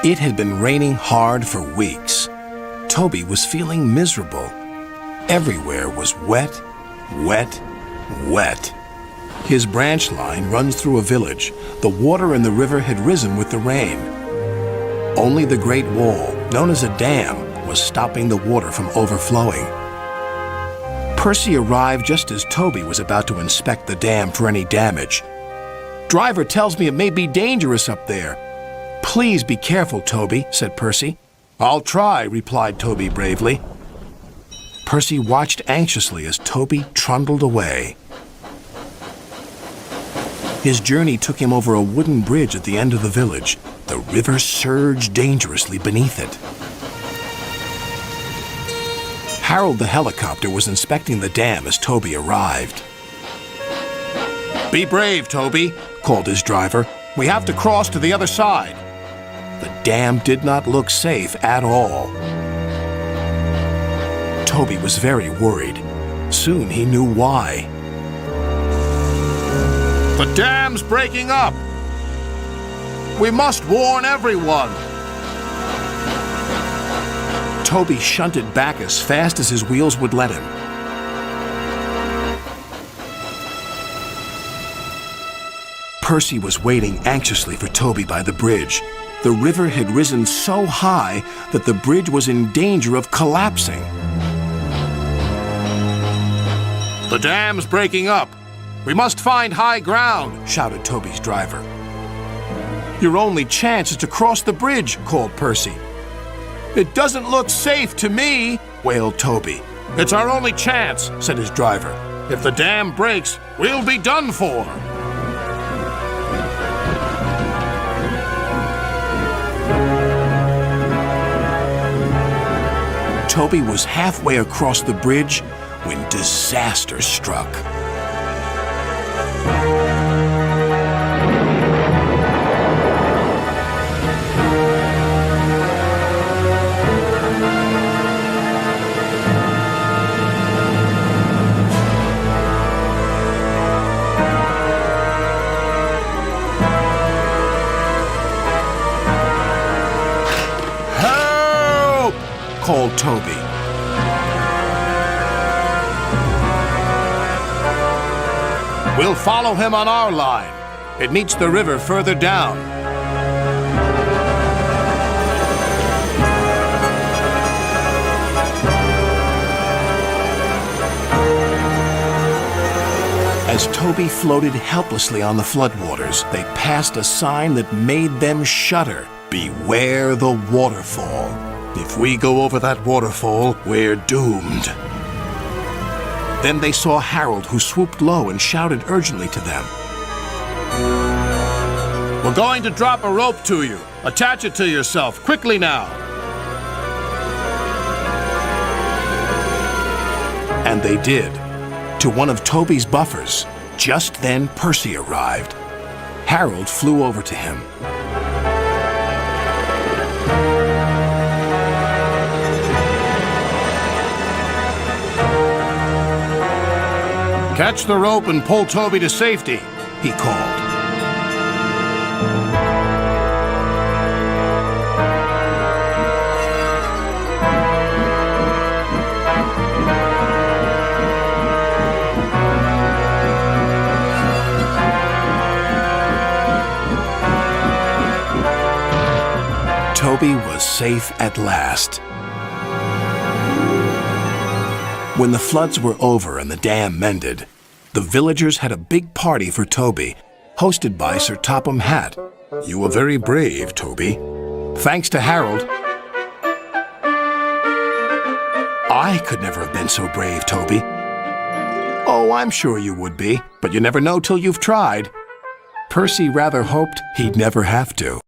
It had been raining hard for weeks. Toby was feeling miserable. Everywhere was wet, wet, wet. His branch line runs through a village. The water in the river had risen with the rain. Only the Great Wall, known as a dam, was stopping the water from overflowing. Percy arrived just as Toby was about to inspect the dam for any damage. "Driver tells me it may be dangerous up there." "Please be careful, Toby," said Percy. "I'll try," replied Toby bravely. Percy watched anxiously as Toby trundled away. His journey took him over a wooden bridge at the end of the village. The river surged dangerously beneath it. Harold the helicopter was inspecting the dam as Toby arrived. "Be brave, Toby," called his driver. "We have to cross to the other side." The dam did not look safe at all. Toby was very worried. Soon he knew why. "The dam's breaking up! We must warn everyone!" Toby shunted back as fast as his wheels would let him. Percy was waiting anxiously for Toby by the bridge. The river had risen so high that the bridge was in danger of collapsing. "The dam's breaking up! We must find high ground!" shouted Toby's driver. "Your only chance is to cross the bridge," called Percy. "It doesn't look safe to me," wailed Toby. "It's our only chance," said his driver. "If the dam breaks, we'll be done for." Toby was halfway across the bridge when disaster struck. "Help!" called Toby. "We'll follow him on our line. It meets the river further down." As Toby floated helplessly on the floodwaters, they passed a sign that made them shudder. "Beware the waterfall. If we go over that waterfall, we're doomed." Then they saw Harold, who swooped low and shouted urgently to them. "We're going to drop a rope to you. Attach it to yourself, quickly now." And they did, to one of Toby's buffers. Just then Percy arrived. Harold flew over to him. "Catch the rope and pull Toby to safety," he called. Toby was safe at last. When the floods were over and the dam mended, the villagers had a big party for Toby, hosted by Sir Topham Hatt. "You were very brave, Toby." "Thanks to Harold." "I could never have been so brave, Toby." "Oh, I'm sure you would be, but you never know till you've tried." Percy rather hoped he'd never have to.